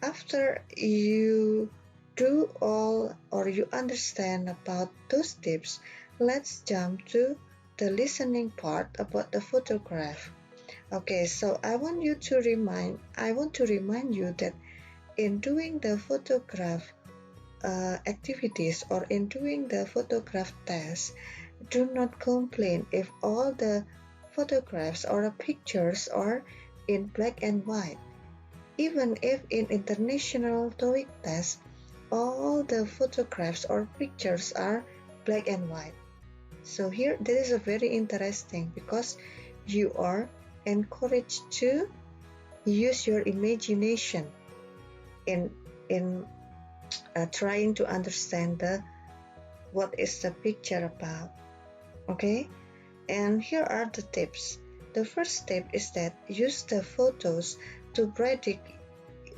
After you do all or you understand about those tips, let's jump to the listening part about the photograph. Okay, so I want to remind you that in doing the photograph activities or in doing the photograph test, do not complain if all the photographs or pictures are in black and white. Even if in international TOEIC test, all the photographs or pictures are black and white. So here that is a very interesting because you are encouraged to use your imagination in trying to understand what is the picture about. Okay, and here are the tips. The first tip is that use the photos to predict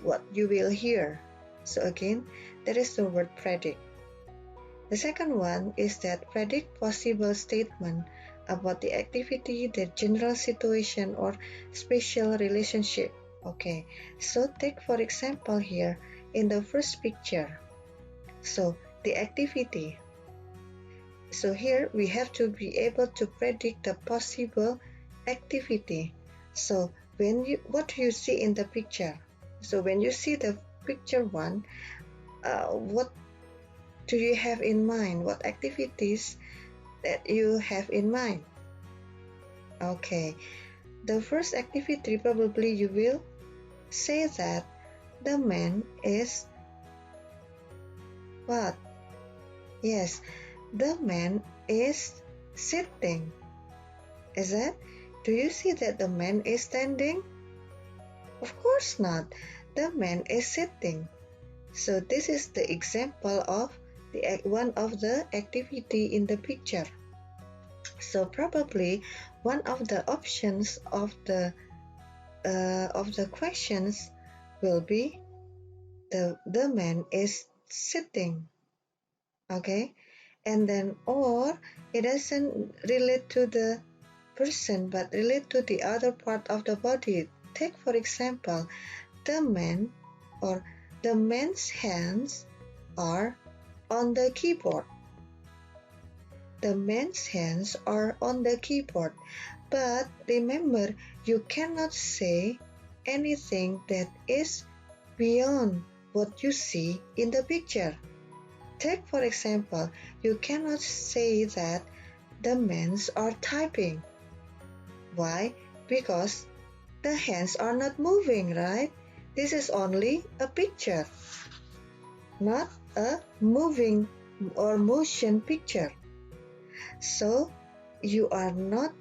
what you will hear. So again, that is the word predict. The second one is that predict possible statement about the activity, the general situation or special relationship. Okay, so take for example here in the first picture. So the activity. So here we have to be able to predict the possible activity. So what do you see in the picture? So when you see the picture one, what do you have in mind? What activities that you have in mind? Okay, the first activity probably you will say that the man is what? Yes, the man is sitting. Is it? Do you see that the man is standing? Of course not. The man is sitting. So this is the example of one of the activity in the picture. So probably one of the options of the questions will be the man is sitting. Okay, and then or it doesn't relate to the person but relate to the other part of the body. Take for example, the man or the man's hands are on the keyboard. The man's hands are on the keyboard. But remember, you cannot say anything that is beyond what you see in the picture. Take for example, you cannot say that the hands are typing. Why? Because the hands are not moving, right? This is only a picture, not a moving or motion picture. So you are not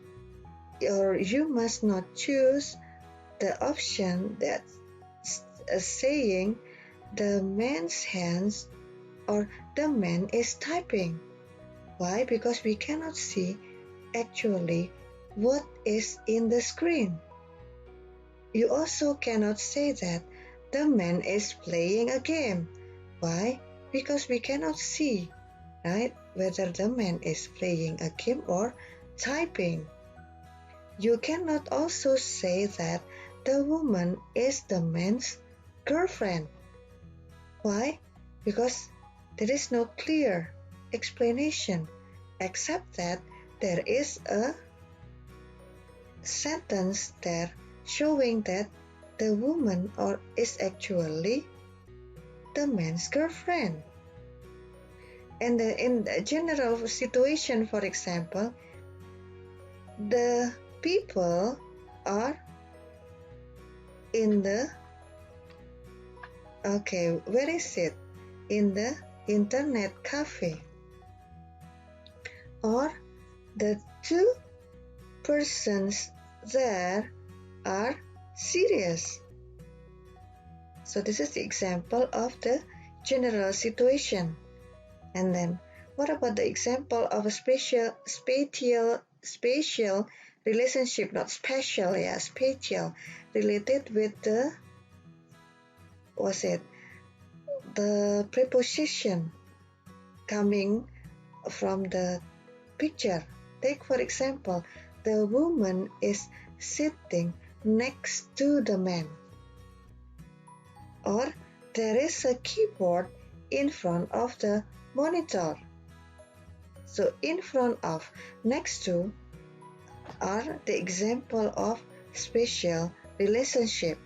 or you must not choose the option that saying the man's hands or the man is typing. Why? Because we cannot see actually what is in the screen. You also cannot say that the man is playing a game. Why? Because we cannot see, right, whether the man is playing a game or typing. You cannot also say that the woman is the man's girlfriend. Why? Because there is no clear explanation except that there is a sentence there showing that the woman is actually the man's girlfriend. And in the general situation, for example, the people are in the where is it? In the internet cafe. Or the two persons there are serious. So this is the example of the general situation. And then what about the example of a spatial relationship, not spatial, spatial, related with the preposition coming from the picture. Take for example, the woman is sitting next to the man. Or there is a keyboard in front of the monitor. So in front of, next to, are the example of spatial relationship.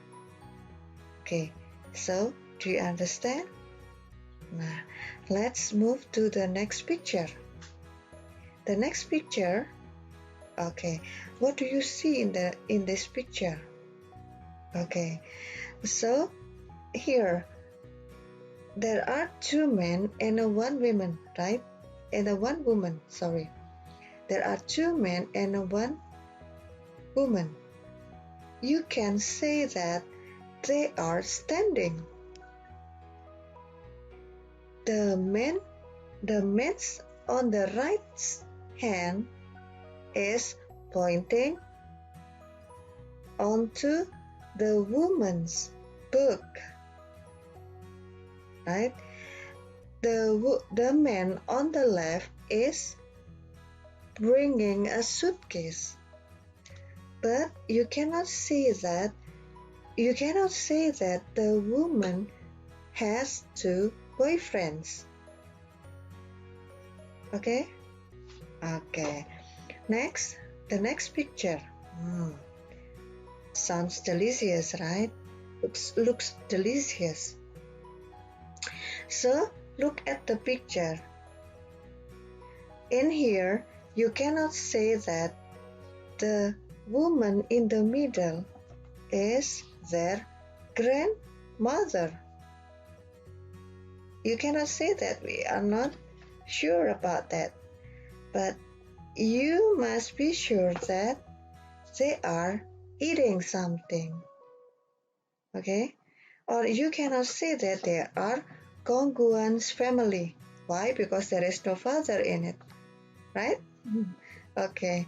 Okay, so do you understand? Now, let's move to the next picture. The next picture, okay, what do you see in this picture? Okay, so here there are two men and one woman, right? And one woman, sorry. There are two men and one woman. You can say that they are standing. The man's on the right hand is pointing onto the woman's book, right? The man on the left is bringing a suitcase, but you cannot say that the woman has two boyfriends. Okay? Okay. Next, the next picture. Sounds delicious, right? Looks delicious. So, look at the picture. In here, you cannot say that the woman in the middle is their grandmother. You cannot say that. We are not sure about that. But you must be sure that they are eating something. Okay? Or you cannot say that they are Kong Guan's family. Why? Because there is no father in it. Right? Okay.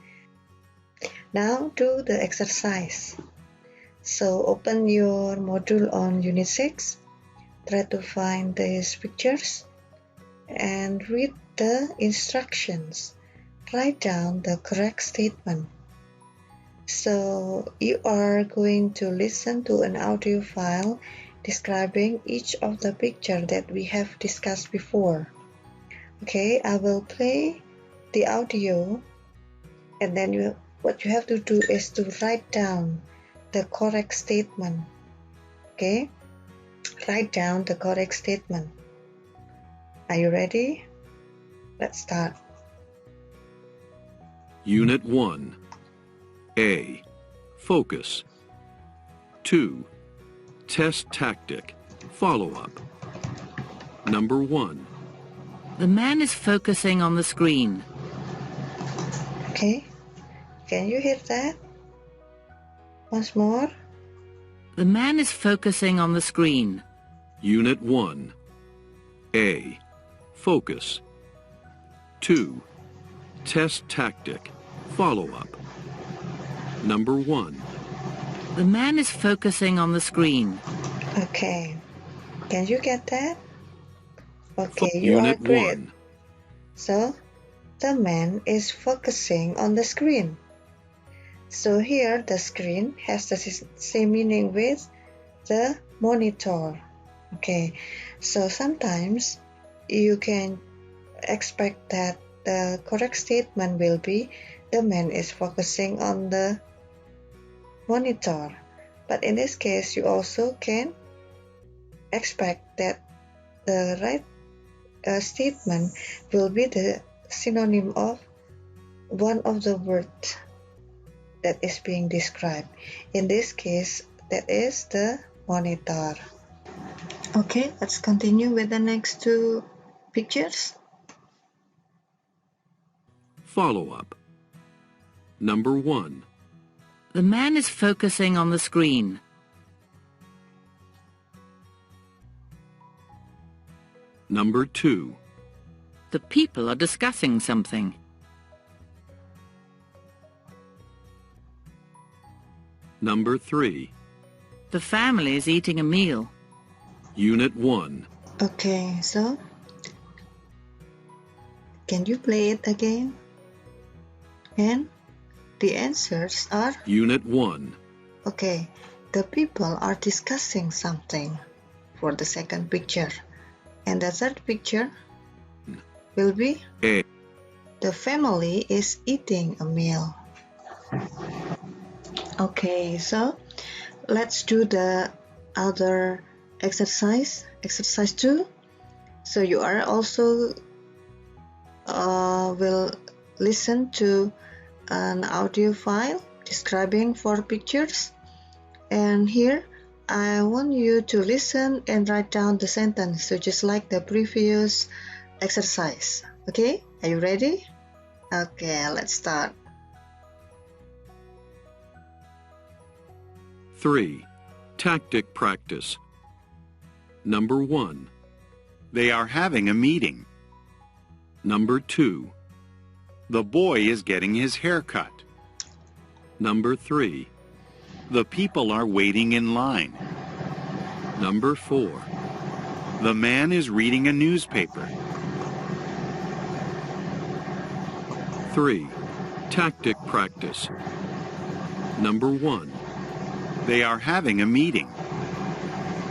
Now do the exercise. So open your module on Unit 6. Try to find these pictures and read the instructions. Write down the correct statement. So you are going to listen to an audio file describing each of the pictures that we have discussed before. Okay, I will play the audio, and then what you have to do is to write down the correct statement. Okay, write down the correct statement. Are you ready? Let's start. Unit 1. A. Focus. 2. Test tactic. Follow-up. Number 1. The man is focusing on the screen. Okay, can you hear that? Once more. The man is focusing on the screen. Unit 1. A. Focus. 2. Test tactic. Follow-up. Number 1. The man is focusing on the screen. Okay, can you get that? Okay, you Unit are great. 1. So, the man is focusing on the screen. So here, the screen has the same meaning with the monitor. Okay, so sometimes you can expect that the correct statement will be the man is focusing on the monitor. But in this case, you also can expect that the right statement will be the synonym of one of the words that is being described. In this case, that is the monitor. Okay, let's continue with the next two pictures. Follow-up. Number 1. The man is focusing on the screen. Number 2. The people are discussing something. Number 3. The family is eating a meal. Unit 1. Okay, so can you play it again? And the answers are? Unit 1. Okay, the people are discussing something. for the second picture. And the third picture will be A. the family is eating a meal. Okay, so let's do the other exercise 2. So you are also will listen to an audio file describing 4 pictures, and here I want you to listen and write down the sentence, so just like the previous exercise. Okay, are you ready? Okay, let's start. 3. Tactic practice. Number 1. They are having a meeting. Number 2. The boy is getting his hair cut. Number 3. The people are waiting in line. Number 4. The man is reading a newspaper. 3. Tactic practice. Number 1. They are having a meeting.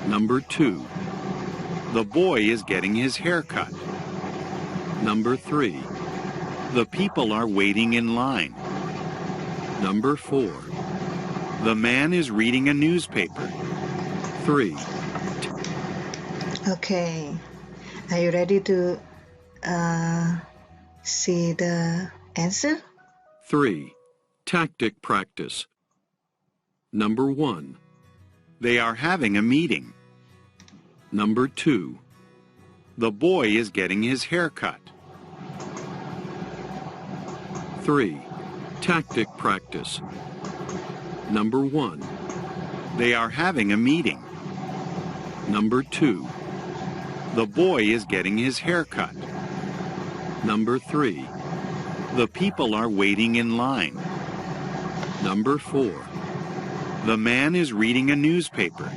Number 2. The boy is getting his hair cut. Number 3. The people are waiting in line. Number 4. The man is reading a newspaper. 3. Okay, are you ready to see the answer? 3. Tactic practice. Number 1. They are having a meeting. Number 2. The boy is getting his hair cut. 3. Tactic practice. Number 1. They are having a meeting. Number 2. The boy is getting his hair cut. Number 3. The people are waiting in line. Number 4. The man is reading a newspaper.